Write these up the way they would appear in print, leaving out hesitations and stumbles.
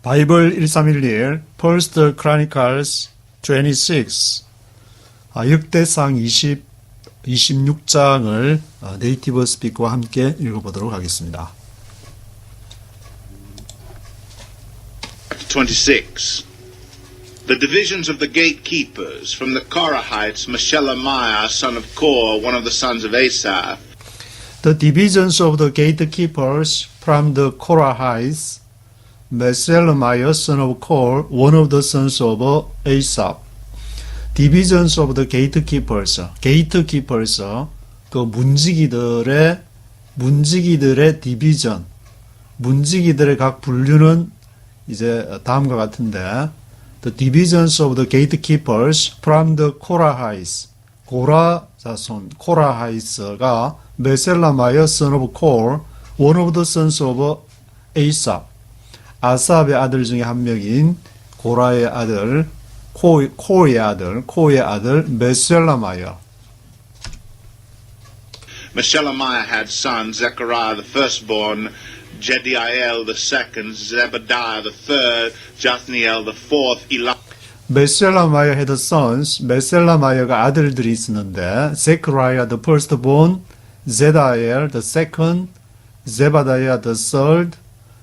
바이블 1311 1Chronicles 26 역대상 26장을 네이티브 스피커와 함께 읽어보도록 하겠습니다. 26. The divisions of the gatekeepers from the Korahites, Meshelemiah, son of Kor, one of the sons of Asaph. The divisions of the gatekeepers from the Korahites, Meshelemiah, son of Kor, one of the sons of Asaph. Divisions of the gatekeepers, gatekeepers, 그 문지기들의 디비전, 문지기들의 각 분류는 이제 다음과 같은데, the divisions of the gatekeepers from the Korahites, 고라 자손 코라하이스가 메셀라마이어 son of Kor, one of the sons of Asaph, 아삽의 아들 중에 한 명인 고라의 아들, 코의 아들 메셀라마이어. Meshelemiah had sons, Zechariah the firstborn, Jediael the second, Zebediah the third, Jathniel the fourth, 메셀라마이어 had sons, 메셀라마이어가 아들들이 있었는데, Zechariah the firstborn, Jediael the second, Zebediah the third,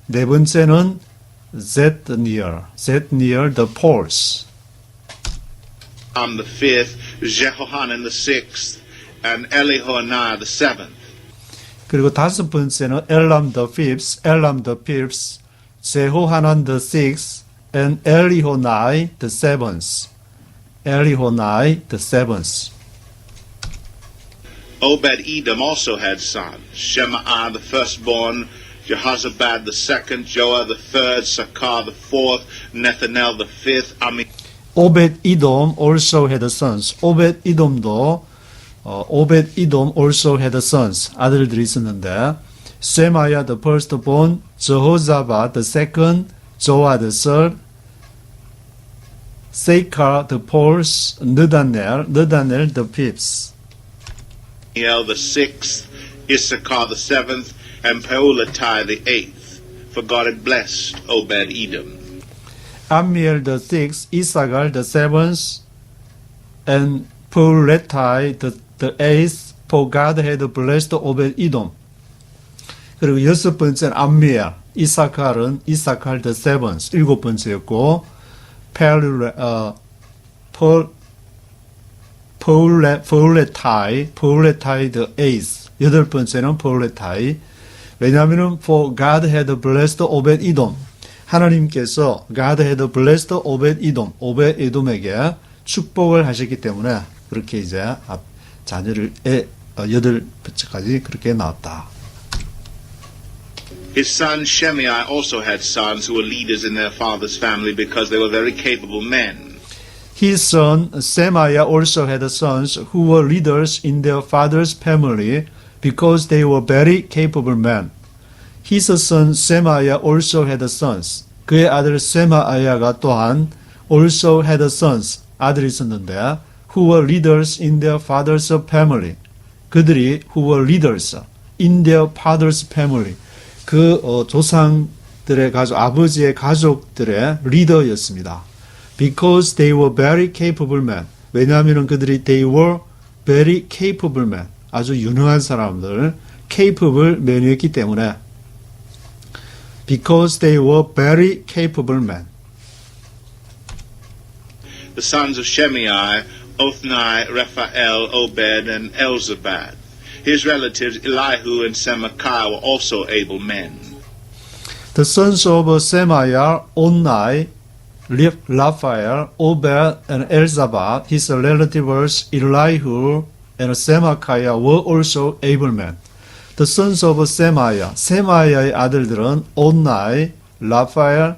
네 번째는 Jathniel the fourth. the fifth, Jehohanan the sixth, and Elihonai the seventh. 그리고 다섯 번째는 엘람 the fifth, 제호하난 the sixth, and 엘리호나이 the seventh. Obed-Edom also had sons, Shemaiah the firstborn, Jehozabad the second, Joah the third, Sakar the fourth, Nethanel the fifth, Obed-Edom also had sons. Obed-Edom also had sons. 아들들이 있었는데, Shemaiah the firstborn, Jehozabad the second, Joah the third, Sakar the fourth, Nethanel the fifth. the sixth, Issachar the seventh, and Peulatai the eighth. For God had blessed Obed-Edom. Ammiel the sixth, Issachar the seventh, and Peulatai the eighth. For God had blessed Obed-Edom. 그리고 여섯 번째는 암미엘, 이사칼은 이사칼 the seventh, 일곱 번째였고, Peulatai the eighth, 여덟 번째는 Peulatai. 왜냐하면 for God had blessed Obed-Edom. 하나님께서 God had blessed Obed-Edom, 오벳에돔에게 축복을 하셨기 때문에 그렇게 이제 자녀를 여덟 번째까지 그렇게 나왔다. His son Shemaiah also had sons who were leaders in their father's family because they were very capable men. His son Shemaiah also had sons who were leaders in their father's family because they were very capable men. His son Shemaiah also had sons. 그의 아들 세마야가 또한 also had sons, 아들이 있었는데 who were leaders in their father's family. 그들이 who were leaders in their father's family. 그 조상들의 가족, 아버지의 가족들의 리더였습니다. Because they were very capable men. 왜냐하면 그들이 they were very capable men. 아주 유능한 사람들, capable men이었기 때문에 because they were very capable men. The sons of Shemaiah, Othni, Raphael, Obed, and Elzabad. His relatives Elihu and Semachiah were also able men. The sons of Shemaiah, Othni, Raphael, Obed, and Elzabad, his relatives Elihu and Semachiah were also able men. The sons of Shemaiah, 세마야의 아들들은 Othni, Raphael,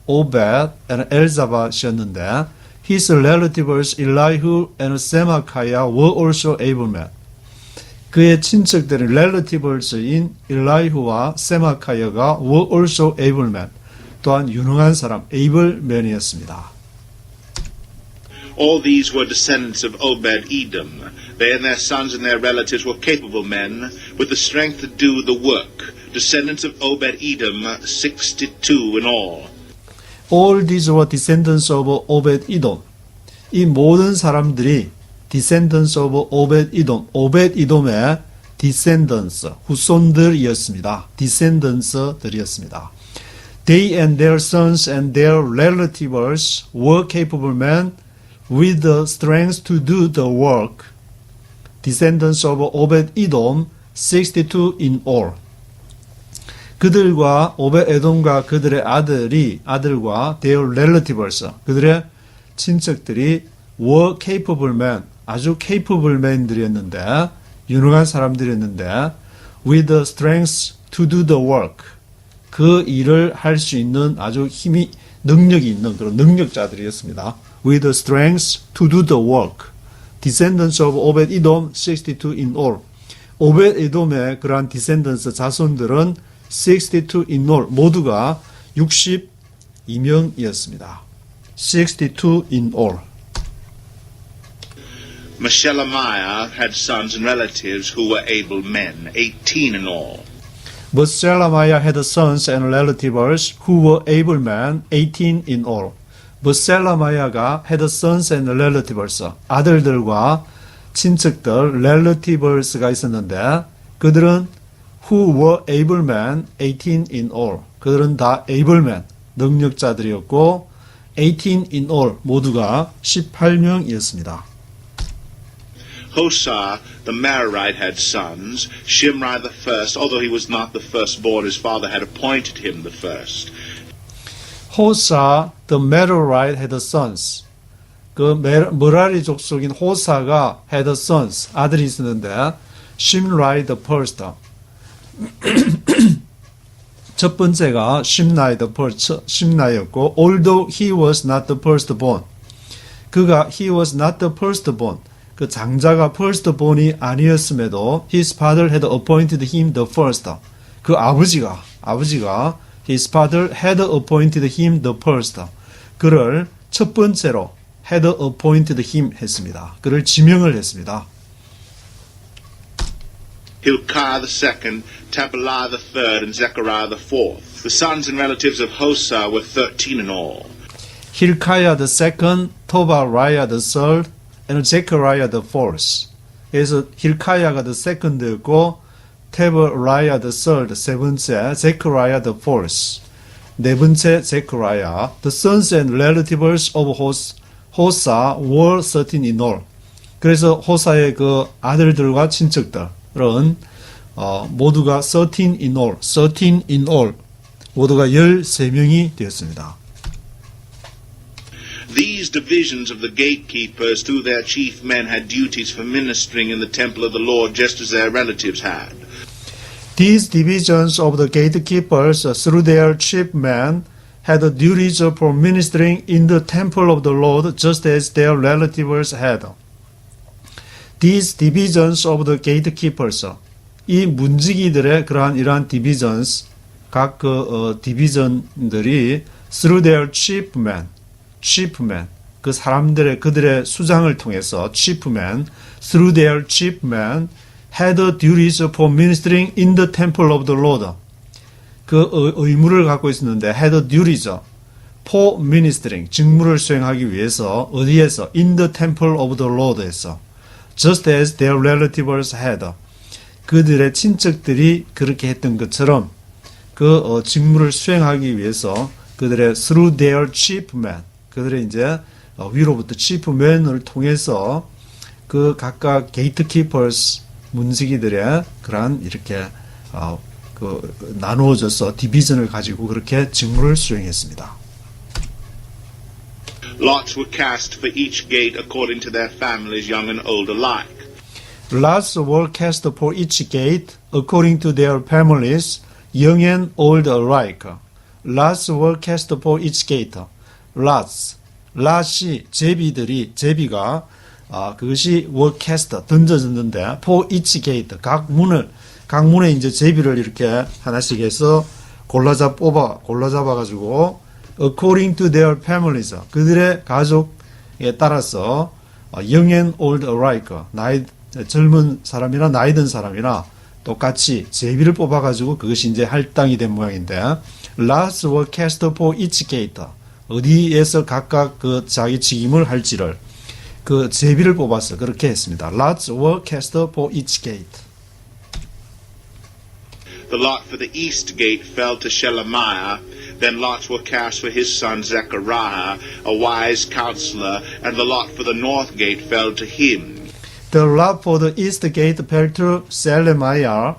Obed, and Elzabad이었는데 his relatives Elihu and Semachiah were also able men. 그의 친척들은 relatives인 엘라이후와 세마카야가 were also able men. 또한 유능한 사람, able men이었습니다. All these were descendants of Obed-Edom. They and their sons and their relatives were capable men with the strength to do the work, Descendants of Obed-Edom, 62 in all. All these were descendants of Obed-Edom. 이 모든 사람들이 descendants of Obed-Edom, 오벳이돔의 descendants, 후손들이었습니다. descendants들이었습니다. They and their sons and their relatives were capable men with the strength to do the work. Descendants of Obed-Edom, 62 in all. 그들과 오벳에돔과 그들의 아들과 their relatives, 그들의 친척들이 were capable men, 아주 capable men들이었는데, 유능한 사람들이었는데, with the strength to do the work, 그 일을 할 수 있는 아주 능력이 있는 그런 능력자들이었습니다. with the strength to do the work. Descendants of Obed-Edom, 62 in all. 오벳에돔의 그러한 descendants 자손들은 62 in all, 모두가 62명이었습니다. 62 in all. Meshelemiah had sons and relatives who were able men, 18 in all. But Shelemiah had sons and relatives who were able men, 18 in all. But Shelemiah가 had sons and relatives, 아들들과 친척들, relatives가 있었는데, 그들은 who were able men, 18 in all. 그들은 다 able men, 능력자들이었고, 18 in all, 모두가 18명이었습니다. Hosah the Merarite had sons. Shimri the first, although he was not the firstborn, his father had appointed him the first. 호사 the Merarite had sons. 그 메라리 족속인 호사가 had sons, 아들이 있었는데 Shimri the first. 첫 번째가 Shimri the first, Shimri였고 although he was not the firstborn. he was not the firstborn. 그 장자가 firstborn이 아니었음에도 his father had appointed him the first. 그 아버지가 his father had appointed him the first. 그를 첫 번째로 had appointed him 했습니다. 그를 지명을 했습니다. Hilkiah the second, Tabaliah the third, and Zechariah the fourth. The sons and relatives of Hosah were 13 in all. Hilkiah the second, Tobiah the third, and Zechariah the fourth. 그래서 힐카야가 the second였고, Tabaliah the third, 세 번째, Zechariah the fourth, 네 번째 Zechariah. The sons and relatives of Hosah were 13 in all. 그래서 호사의 그 아들들과 친척들은 모두가 13 in all, 모두가 13명이 되었습니다. These divisions of the gatekeepers through their chief men had duties for ministering in the temple of the Lord just as their relatives had. These divisions of the gatekeepers through their chief men had duties for ministering in the temple of the Lord just as their relatives had. These divisions of the gatekeepers, 이 문지기들의 이러한 divisions, 각 디비전들이 through their chief men, 그 사람들의 그들의 수장을 통해서 chief men, through their chief men had duties for ministering in the temple of the Lord. 그 의무를 갖고 있었는데 had duties for ministering, 직무를 수행하기 위해서 어디에서? in the temple of the Lord에서 just as their relatives had. 그들의 친척들이 그렇게 했던 것처럼 그 직무를 수행하기 위해서 그들의 through their chief men, 그들의 이제 위로부터 chief men을 통해서 그 각각 gatekeepers, 문지기들의 그러한 이렇게 나누어져서 디비전을 가지고 그렇게 직무를 수행했습니다. Lots were cast for each gate according to their families, young and old alike. Lots were cast for each gate according to their families, young and old alike. Lots were cast for each gate. lat이 제비가 그것이 were cast 던져졌는데 for each gate 각 문에 이제 제비를 이렇게 하나씩 해서 골라잡아 가지고 according to their families 그들의 가족에 따라서 young and old alike 젊은 사람이나 나이 든 사람이나 똑같이 제비를 뽑아가지고 그것이 이제 할당이 된 모양인데, lots were cast for each gate. 어디에서 각각 그 자기 직임을 할지를 그 제비를 뽑아서 그렇게 했습니다. lots were cast for each gate. The lot for the east gate fell to Shelemiah. Then lots were cast for his son Zechariah, a wise counselor, and the lot for the north gate fell to him. The lot for the east gate fell to Shelemiah.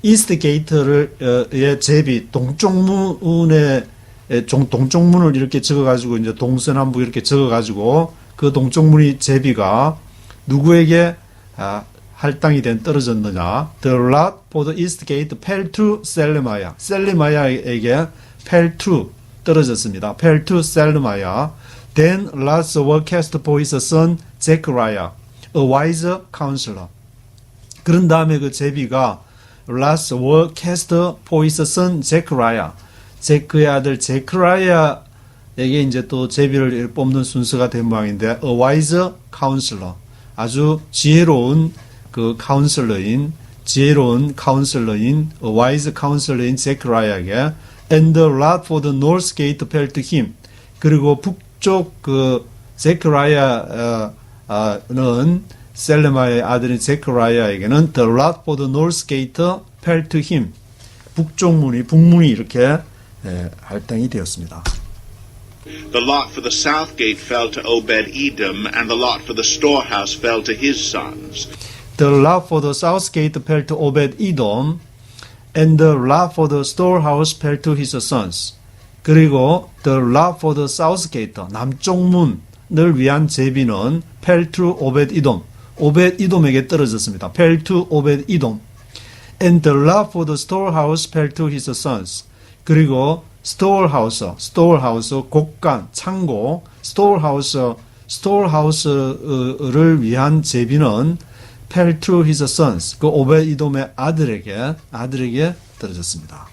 east gate의 제비 동쪽문에 동쪽문을 이렇게 적어가지고 이제 동서남북 이렇게 적어가지고 그 동쪽문이 제비가 누구에게 할당이 된 떨어졌느냐? The lot for the east gate fell to Shelemiah. 셀레마야에게 fell to 떨어졌습니다. fell to Shelemiah. Then lots were cast for his son Zechariah, a wise counselor. 그런 다음에 그 제비가 lots were cast for his son Zechariah. 그의 아들 제크라야에게 이제 또 제비를 뽑는 순서가 된 모양인데, a wise counselor. 아주 지혜로운 그 지혜로운 카운슬러인 a wise counselor인 제크라야에게 and the lot for the north gate fell to him. 그리고 북쪽 그 제크라야는 셀레마의 아들인 제크라야에게는 the lot for the north gate fell to him. 북문이 이렇게 할당이 되었습니다. The lot for the south gate fell to Obed-Edom, and the lot for the storehouse fell to his sons. The lot for the south gate fell to Obed-Edom, and the lot for the storehouse fell to his sons. 그리고 the lot for the south gate, 남쪽 문을 위한 제비는 fell to Obed-Edom, 오벳이돔에게 떨어졌습니다. fell to Obed-Edom. And the lot for the storehouse fell to his sons. 그리고 storehouse, 곡간, 창고, storehouse를 위한 제비는 fell to his sons. 그 오벳이돔의 아들에게 떨어졌습니다.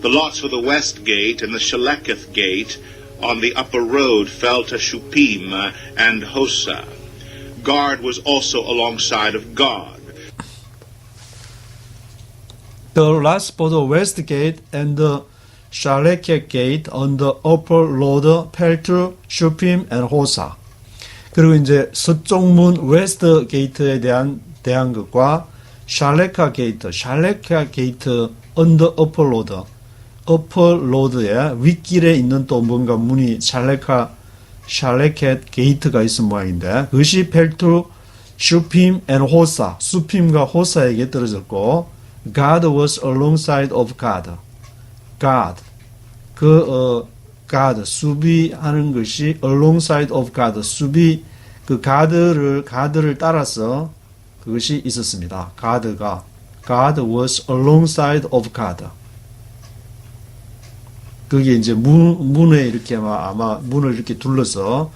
The lots for the west gate and the Shaleketh gate on the upper road fell to Shupim and Hosa. Guard was also alongside of God. The lots for the west gate and the Shaleketh gate on the upper road fell to Shupim and Hosa. 그리고 이제 서쪽 문 웨스트 게이트에 대한 것과 샬레카 게이트 on the upper road. 로드의 윗길에 있는 또 뭔가 문이 샬레켓 게이트가 있은 모양인데 그것이 펠투 슈핌 앤 호사 수핌과 호사에게 떨어졌고 God was alongside of God. God 수비하는 것이 alongside of God 수비 그 가드를 따라서 그것이 있었습니다. God was alongside of God. 그게 이제 문에 이렇게 아마 문을 이렇게 둘러서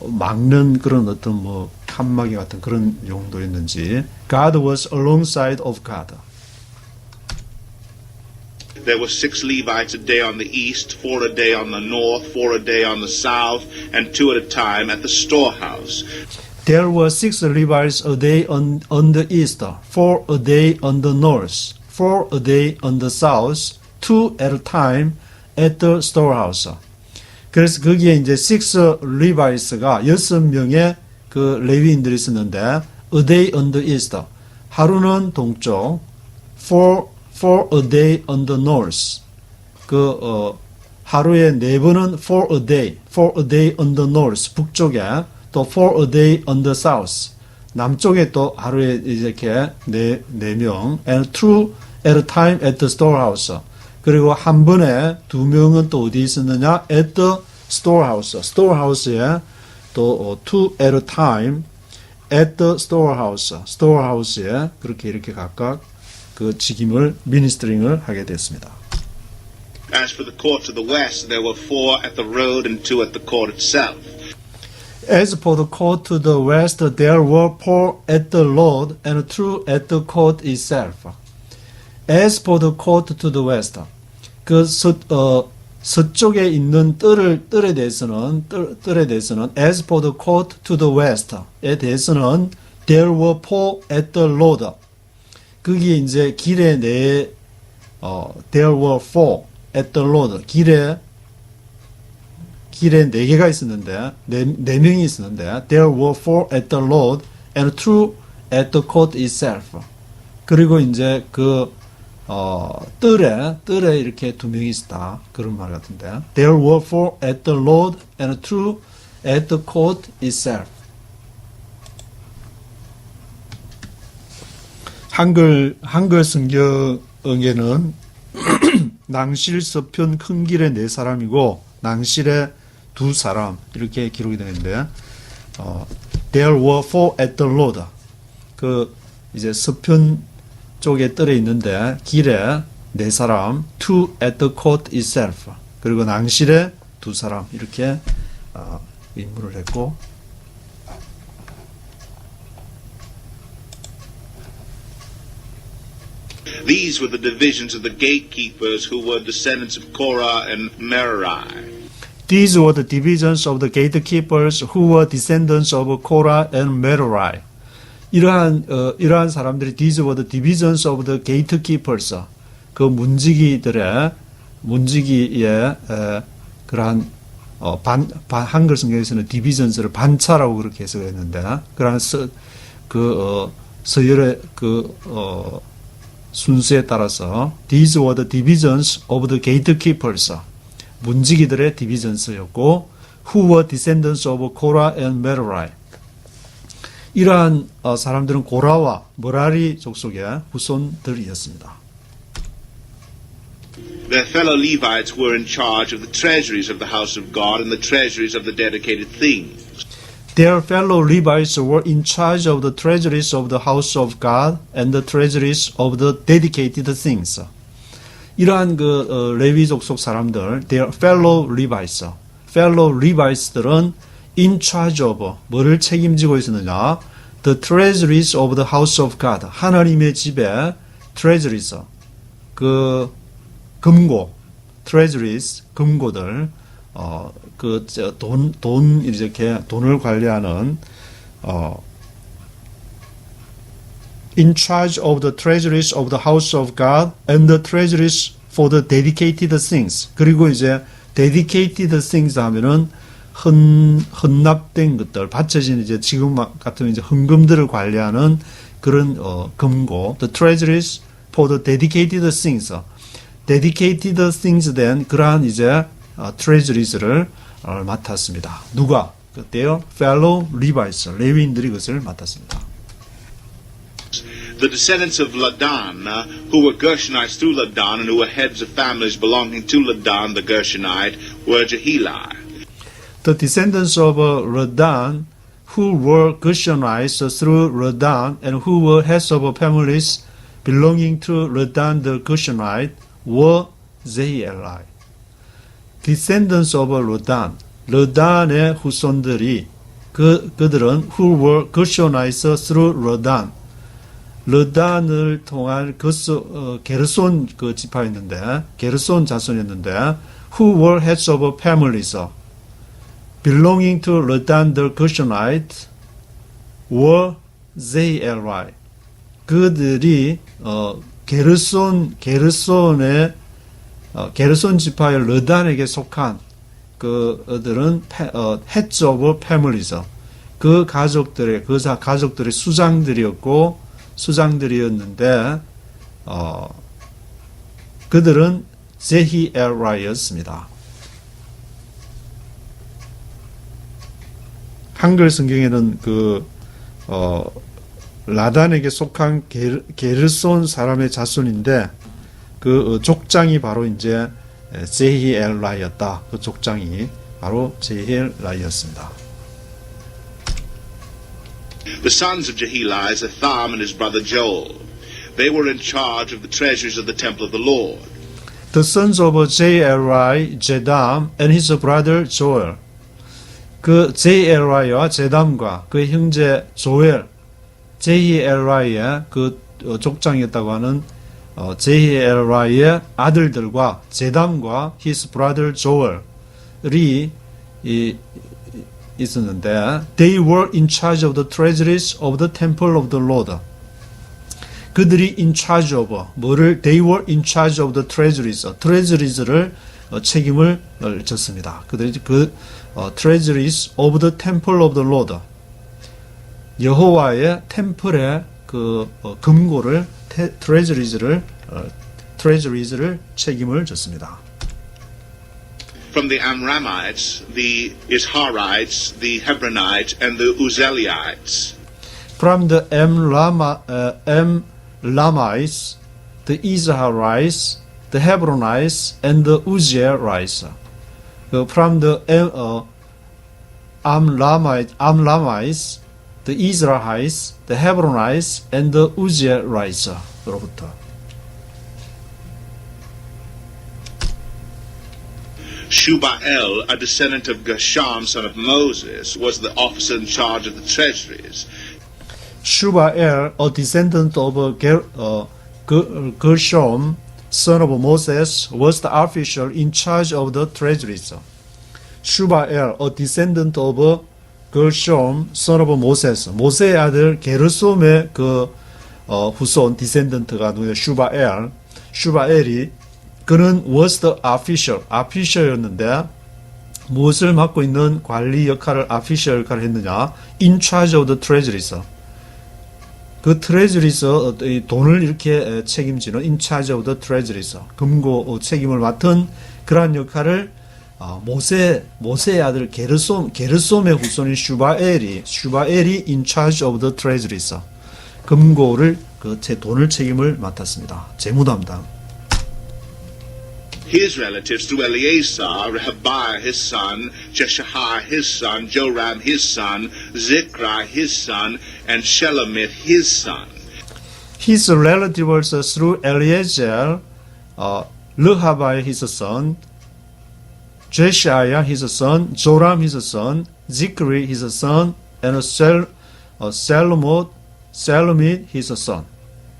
막는 그런 어떤 뭐 칸막이 같은 그런 용도였는지 God was alongside of God. There were 6 Levites a day on the east, 4 a day on the north, 4 a day on the south, and 2 at a time at the storehouse. There were 6 Levites a day on the east, 4 a day on the north, 4 a day on the south, 2 at a time at the storehouse. 그래서 거기에 이제 6 Levites가 6명의 그 레위인들이 있었는데 a day on the east 하루는 동쪽, 4 a day on the north. 하루에 4번은 4 a day on the north 북쪽에 또 4 a day on the south 남쪽에 또 하루에 이렇게 4명 and 2 at a time at the storehouse. 그리고 한 번에 2명은 또 어디 있었느냐? at the storehouse에 또 2 at a time at the storehouse에 그렇게 이렇게 각각 그 직임을 미니스트링을 하게 됐습니다. As for the court to the west, there were 4 at the road and 2 at the court itself. As for the court to the west, there were 4 at the road and 2 at the court itself. As for the court to the west, 서쪽에 있는 뜰에 대해서는 as for the court to the west에 대해서는 There were four at the road. 거기에 이제 길에 there were four at the road. 길에 네 개가 있었는데, 네 명이 있었는데, there were four at the road and two at the court itself. 그리고 이제 뜰에 이렇게 두 명이 있었다. 그런 말 같은데. There were four at the road and two at the court itself. 한글 성경에는 낭실 서편 큰 길에 네 사람이고 낭실에 두 사람 이렇게 기록이 되는데 there were four at the road. 이제 서편 쪽에 뜰에 있는데 길에 네 사람, two at the court itself. 그리고 낭실에 두 사람 이렇게 인물을 했고 These were the divisions of the gatekeepers who were descendants of Korah and Merari. These were the divisions of the gatekeepers who were descendants of Korah and Merari. 이러한 사람들이 these were the divisions of the gatekeepers. 그 문지기의 그러한 한글 성경에서는 divisions를 반차라고 그렇게 해석했는데 그러한 서열의 순수에 따라서 these were the divisions of the gatekeepers. 문지기들의 디비전스였고 who were descendants of Korah and Merari. 이러한 사람들은 고라와 머라리 족속의 후손들이었습니다. Their fellow Levites were in charge of the treasuries of the house of God and the treasuries of the dedicated things. Their fellow Levites were in charge of the treasuries of the house of God and the treasuries of the dedicated things. 이러한 레위족 속 사람들, their fellow Levites들은 in charge of 뭐를 책임지고 있었느냐? The treasuries of the house of God. 하나님의 집에 treasuries, 금고, treasuries, 금고들, 이렇게 돈을 관리하는, in charge of the treasuries of the house of God and the treasuries for the dedicated things. 그리고 이제 dedicated things 하면은 헌납된 것들, 바쳐진 이제 지금 같으면 이제 헌금들을 관리하는 그런 금고, the treasuries for the dedicated things. dedicated things 된 그러한 이제 treasuries를 맡았습니다. 누가? 그때요, fellow Levites, 레위인들이 그것을 맡았습니다. The descendants of Ladan, who were Gershonites through Ladan and who were heads of families belonging to Ladan the Gershonite, were Jeheli. The descendants of Ladan, who were Gershonites through Ladan and who were heads of families belonging to Ladan the Gershonite, were Jeheli. Descendants of Ladan, Ladan의 후손들이 그들은 who were Gershonites through Ladan. 르단을 통한 게르손 지파였는데, 게르손 자손이었는데, who were heads of families, belonging to Ladan the Gershonite, were Jeheli. 그들이 게르손 지파의 르단에게 속한 그들은 heads of families, 그 가족들의 수장들이었는데 그들은 제히엘라이였습니다. 한글 성경에는 라단에게 속한 게르손 사람의 자손인데 그 족장이 바로 이제 제히엘라이였다. 그 족장이 바로 제히엘라이였습니다. The sons of Jeheli, Zatham and his brother Joel. They were in charge of the treasuries of the temple of the Lord. The sons of Jeheli, Jedam and his brother Joel. 그 제히엘라이와 제담과 그의 형제 조엘, 제히엘라이의 그 족장이었다고 하는 제히엘라이의 아들들과 제담과 his brother Joel이 있었는데 they were in charge of the treasuries of the temple of the Lord. 그들이 in charge of 뭐를 they were in charge of the treasuries를 책임을 졌습니다. 그들이 그 treasuries of the temple of the Lord 여호와의 템플의 그 금고를 treasuries를 책임을 졌습니다. From the Amramites, the Isharites, the Hebronites, and the Uzzielites. From the Elamites, the Izharites, the Hebronites, and the Uzzielites. From the Amramites, the Izrahites, the Hebronites, and the Uzzielites. 로부터. Shubael, a descendant of Gershom, son of Moses, was the officer in charge of the treasuries. Shubael, a descendant of Gershom, son of Moses, was the official in charge of the treasuries. Shubael, a descendant of Gershom, son of Moses, 모세의 아들 게르솜의 그 후손 디센던트가 누구냐? 슈바엘이 그는 was the official였는데 무엇을 맡고 있는 관리 역할을 official 역할을 했느냐? In charge of the treasuries. 그 treasuries 돈을 이렇게 책임지는 in charge of the treasuries 금고 책임을 맡은 그러한 역할을 모세의 아들 게르솜의 후손인 슈바엘이 in charge of the treasuries 금고를 제 돈을 책임을 맡았습니다. 재무 담당. His relatives through Eleazar, Rehabiah his son, Jeshaiah his son, Joram his son, Zikri his son, and Shelomith his son. His relatives through Eleazar, Rehabiah his son, Jeshaiah his son, Joram his son, Zikri his son, and Shelomith his son.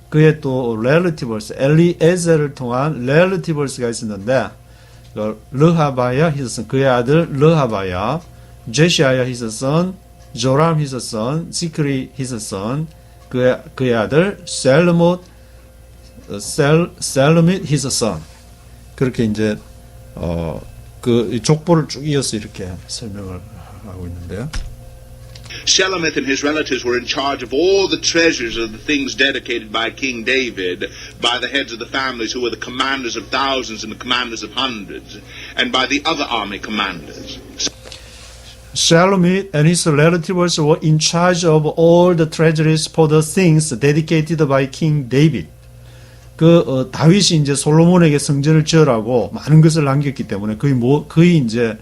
그의 또 relatives, 엘리에셀을 통한 relatives가 있었는데 르하바야 his son, 그의 아들 르하바야, 제시아야 his son, 조람 his son, 지크리 his son, 그의 아들 셀로밋 his son. 그렇게 이제 그 족보를 쭉 이어서 이렇게 설명을 하고 있는데요. Shelomith and his relatives were in charge of all the treasures of the things dedicated by King David, by the heads of the families who were the commanders of thousands and the commanders of hundreds, and by the other army commanders. Shelomith and his relatives were in charge of all the treasuries for the things dedicated by King David. 다윗이 이제 솔로몬에게 성전을 지으라고 많은 것을 남겼기 때문에 거의 이제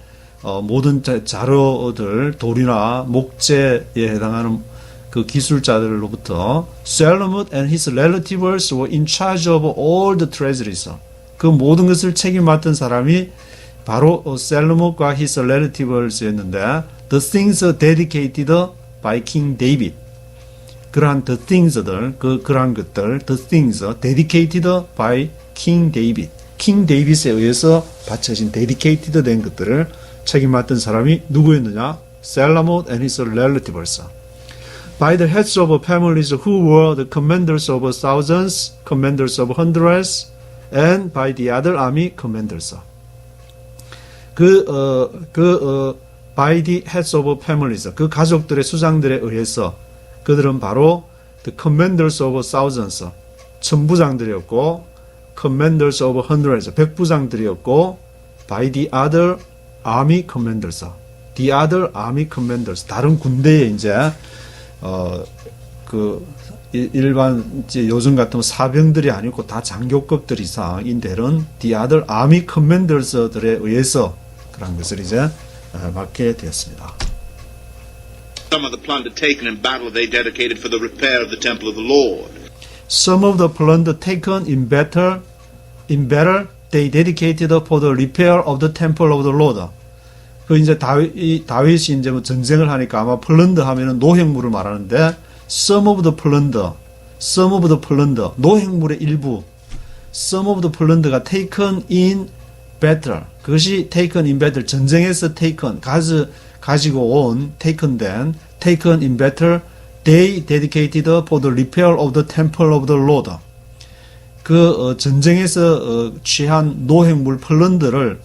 모든 자료들, 돌이나 목재에 해당하는 그 기술자들로부터 Shelomith and his relatives were in charge of all the treasuries. 그 모든 것을 책임 맡은 사람이 바로 Shelomith과 his relatives였는데 the things dedicated by King David. 그러한 the things들, 그러한 것들, the things dedicated by King David. king David에 의해서 바쳐진 dedicated 된 것들을 책임 맡은 사람이 누구였느냐? Shelomith and his relatives. By the heads of families who were the commanders of thousands, commanders of hundreds, and by the other army commanders. by the heads of families, 그 가족들의 수장들에 의해서 그들은 바로 the commanders of thousands, 천부장들이었고, commanders of hundreds, 백부장들이었고, by the other army commanders, the other army commanders, 다른 군대에 이제 일반 이제 요즘 같으면 사병들이 아니고 다 장교급들 이상인데 이런 the other army commanders들에 의해서 그런 것을 이제 맡게 되었습니다. Some of the plunder taken in battle they dedicated for the repair of the temple of the Lord. Some of the plunder taken in battle they dedicated for the repair of the temple of the Lord. 그 이제 다윗이 이제 뭐 전쟁을 하니까 아마 플런더 하면은 노획물을 말하는데 some of the plunder, 노획물의 일부, some of the plunder가 taken in battle. 그것이 taken in battle. 전쟁에서 taken, 가지고 온, taken in battle. They dedicated for the repair of the temple of the Lord. 전쟁에서 취한 노획물 플런드를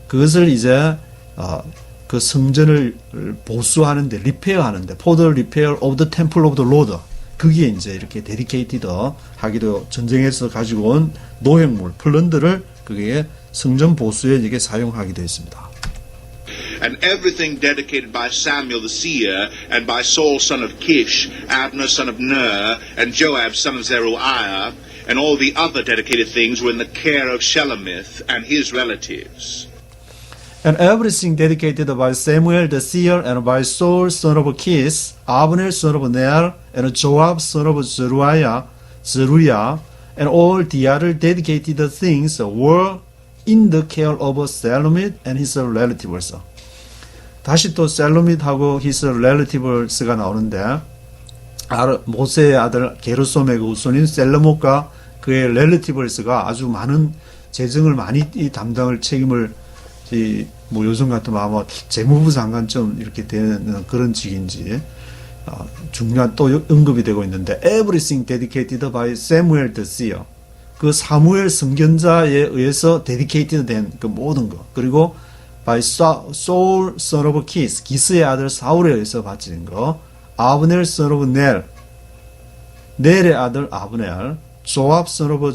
그것을 이제 그 성전을 보수하는데, 리페어하는데, for the repair of the temple of the Lord. 그게 이제 이렇게 dedicated 하기도, 전쟁에서 가지고 온 노획물 플런드를 그게 성전 보수에 이게 사용하기도 했습니다. And everything dedicated by Samuel the seer, and by Saul son of Kish, Abner son of Ner, and Joab son of Zeruiah, and all the other dedicated things were in the care of Shelomith and his relatives. And everything dedicated by Samuel the seer, and by Saul son of Kish, Abner son of Ner, and Joab son of Zeruiah, and all the other dedicated things were in the care of Shelomith and his relatives. 다시 또 셀로밋하고 his relatives가 나오는데, 모세의 아들 게르솜의 그 후손인 셀로못과 그의 relatives가 아주 많은 재정을 많이 담당을 책임을, 뭐 요즘 같으면 아마 재무부 장관쯤 이렇게 되는 그런 직인지 중요한 또 언급이 되고 있는데, everything dedicated by Samuel the seer, 그 사무엘 선견자에 의해서 dedicated 된 그 모든 것, 그리고 by Saul son of Kish, 기스의 아들 사울에 의해서 바치는 거, 아브넬 son of 넬, 넬의 아들 아브넬, 조압 son of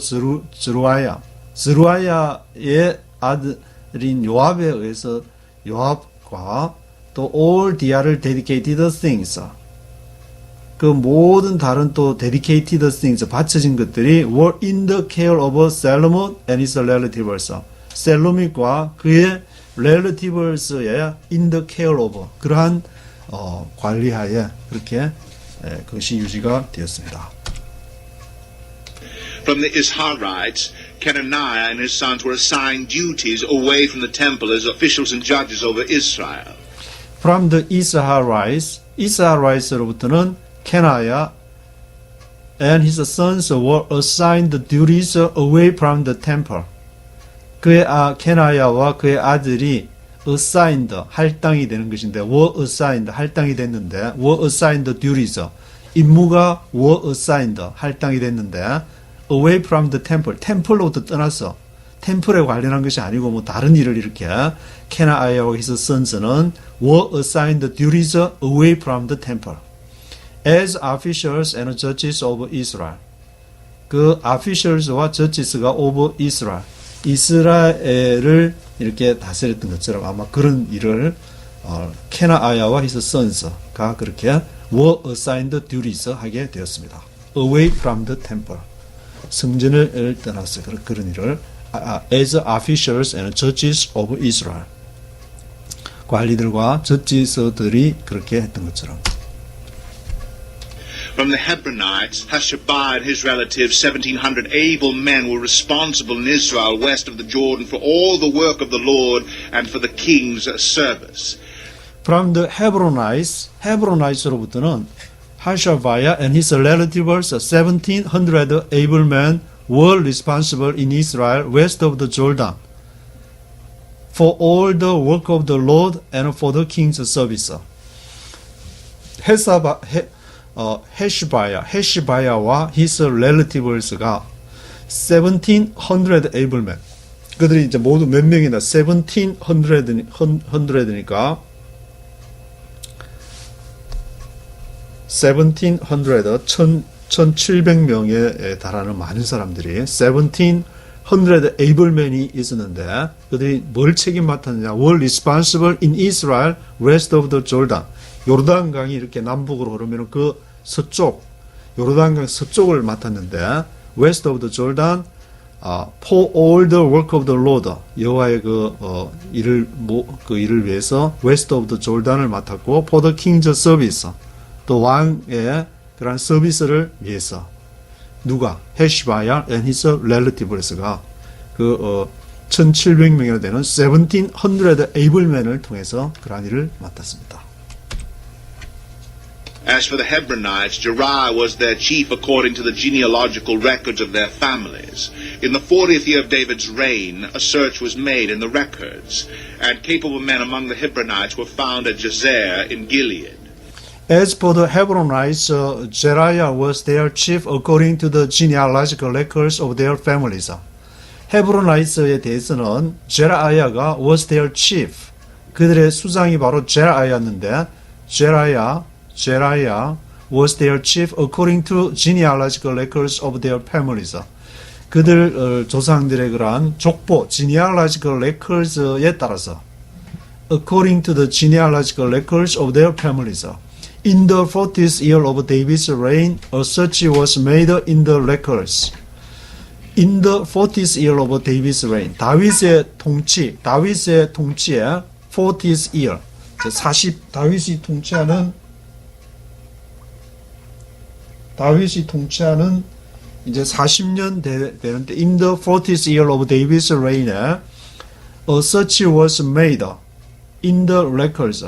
zeruiah의 아들인 요압에 의해서 요압과 또 all the other dedicated things, 그 모든 다른 또 dedicated things, 바쳐진 것들이 were in the care of Selomith and his relatives, 셀로밋과 그의 relatives의 in the care of, 그러한 관리하에 그렇게 그것이 유지가 되었습니다. From the Isharites, Kenaniah and his sons were assigned duties away from the temple as officials and judges over Israel. From the Israelites로부터는 Kenaniah and his sons were assigned the duties away from the temple. 그의 케나야와 그의 아들이 assigned, 할당이 되는 것인데, were assigned, 할당이 됐는데, were assigned duties, 임무가 were assigned, 할당이 됐는데, away from the temple, 템플로부터 떠나서, 템플에 관련한 것이 아니고 뭐 다른 일을 이렇게, 케나야와 his sons는 were assigned duties away from the temple, as officials and judges of Israel. 그 officials와 judges가 of Israel, 이스라엘을 이렇게 다스렸던 것처럼 아마 그런 일을 케나아야와 his sons가 그렇게 were assigned duties 하게 되었습니다. Away from the temple, 성전을 떠나서 그런 일을 as officials and judges of Israel, 관리들과 저지서들이 그렇게 했던 것처럼. From the Hebronites, Hashabai and his relatives, 1,700 able men were responsible in Israel west of the Jordan for all the work of the Lord and for the king's service. From the Hebronites로부터는 Hashabiah and his relatives, 1,700 able men were responsible in Israel west of the Jordan for all the work of the Lord and for the king's service. 해시바야와 his relatives가 1,700 able men. 그들이 이제 모두 몇 명이나 1,700니까 1,700명에 달하는 많은 사람들이 1,700 able men이 있었는데, 그들이 뭘 책임 맡았느냐? were responsible in Israel west of the Jordan. 요르단강이 이렇게 남북으로 흐르면 그 서쪽, 요르단강 서쪽을 맡았는데, west of the Jordan, for all the work of the Lord, 여호와의 그 일을 위해서 west of the Jordan을 맡았고, for the king's service, 또 왕의 그런 서비스를 위해서 누가? 해시바야 and his relatives가 그 1,700명이나 되는 1,700 able men을 통해서 그러한 일을 맡았습니다. As for the Hebronites, Jeriah was their chief according to the genealogical records of their families. In the 40th year of David's reign, a search was made in the records, and capable men among the Hebronites were found at Jazer in Gilead. As for the Hebronites, Jeriah was their chief according to the genealogical records of their families. 헤브론라이스에 대해서는 제라야가 was their chief. 그들의 수장이 바로 제라야였는데 제라야 was their chief according to genealogical records of their families. 그들 조상들의 그러한 족보 genealogical records에 따라서 according to the genealogical records of their families. In the 40th year of David's reign, a search was made in the records. In the 40th year of David's reign. 다윗의 통치에 40th year. 다윗이 통치하는 이제 40년 되는데 in the 40th year of David's reign, a search was made in the records.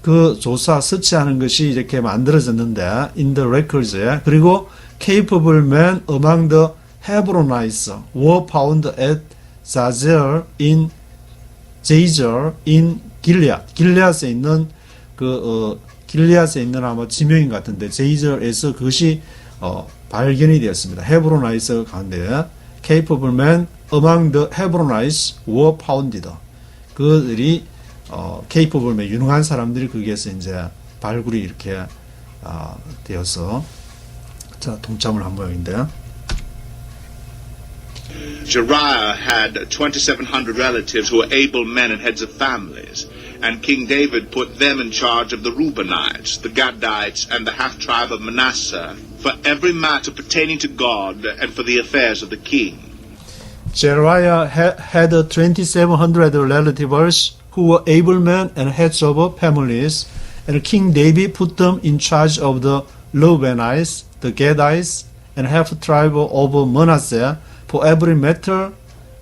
그 조사, 서치하는 것이 이렇게 만들어졌는데 in the records에 그리고 capable men among the Hebronites were found at Jazer in Gilead. 길리앗에 있는 길리앗에 있는 아마 지명인 같은데 제이저에서 그것이 발견이 되었습니다. 헤브로나이스 가운데 capable men among the Hebronites were founded. 그들이 capable men 유능한 사람들이 거기에서 이제 발굴이 이렇게 되어서 자 동참을 한 모양인데. Jeriah had 2,700 relatives who were able men and heads of families, and King David put them in charge of the Reubenites, the Gadites, and the half-tribe of Manasseh, for every matter pertaining to God and for the affairs of the king. Jeriah had 2,700 relatives who were able men and heads of families, and King David put them in charge of the Reubenites, the Gadites, and half-tribe of Manasseh, for every matter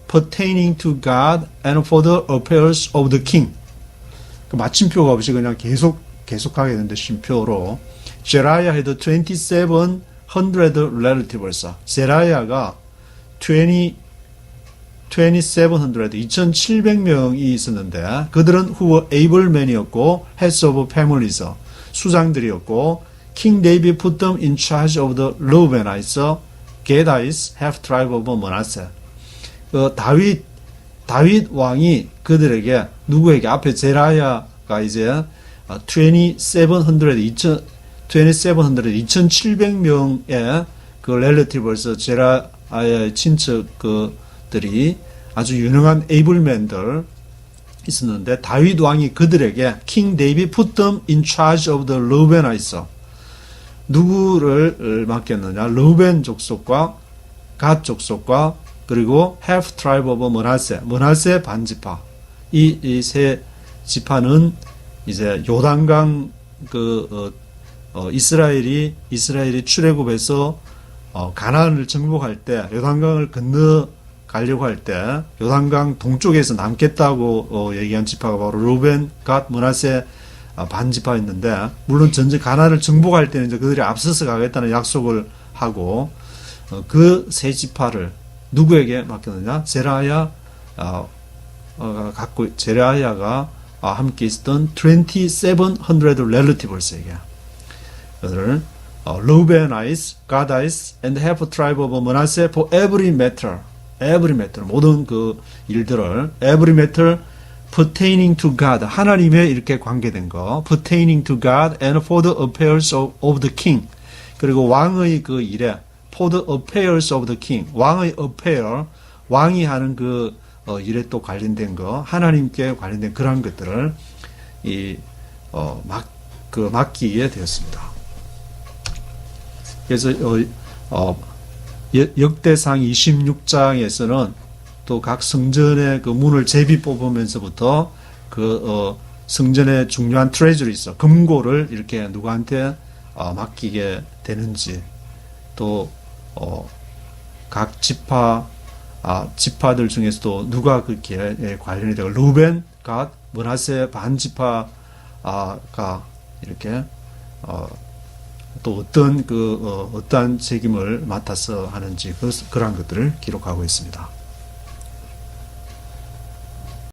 pertaining to God and for the affairs of the king. 그 마침표가 없이 그냥 계속하게 되는데 쉼표로 제라야 had 2,700 relatives. 제라야가 2,700명이 있었는데 그들은 who were able men이었고 heads of families 수장들이었고 King David put them in charge of the Reubenites, Gadites, half tribe of Manasseh. 다윗 왕이 그들에게 누구에게 앞에 제라야가 이제 2,700명의 그 relatives 제라야의 친척들이 아주 유능한 에이블맨들 있었는데 다윗 왕이 그들에게 King David put them in charge of the Reubenites. 누구를 맡겼느냐? 르우벤 족속과 갓 족속과 그리고 half tribe of 머나세 반지파. 이 세 지파는 이제 요단강 이스라엘이 출애굽해서 가나안을 정복할 때 요단강을 건너가려고 할 때 요단강 동쪽에서 남겠다고 얘기한 지파가 바로 르우벤, 갓, 머나세 반지파였는데 물론 전쟁 가나안을 정복할 때는 이제 그들이 앞서서 가겠다는 약속을 하고 그 세 지파를 누구에게 맡겼느냐? 제라야가 함께 있었던 2,700 relatives에게 그들을 Reubenites, Gadites, and half tribe of Manasseh for every matter 모든 그 일들을 every matter pertaining to God 하나님에 이렇게 관계된 거 pertaining to God and for the affairs of the king 그리고 왕의 그 일에 for the affairs of the king 왕의 affair 왕이 하는 그 일에 또 관련된 거 하나님께 관련된 그러한 것들을 맡기게 되었습니다. 그래서 역대상 26장에서는 또 각 성전의 그 문을 제비 뽑으면서부터 성전의 중요한 트레저리스 금고를 이렇게 누구한테 맡기게 되는지 또 각 지파들 중에서도 누가 그렇게 관련이 되고 루벤, 갓, 머나세 반지파가 이렇게 또 어떤 어떠한 책임을 맡아서 하는지 그러한 것들을 기록하고 있습니다.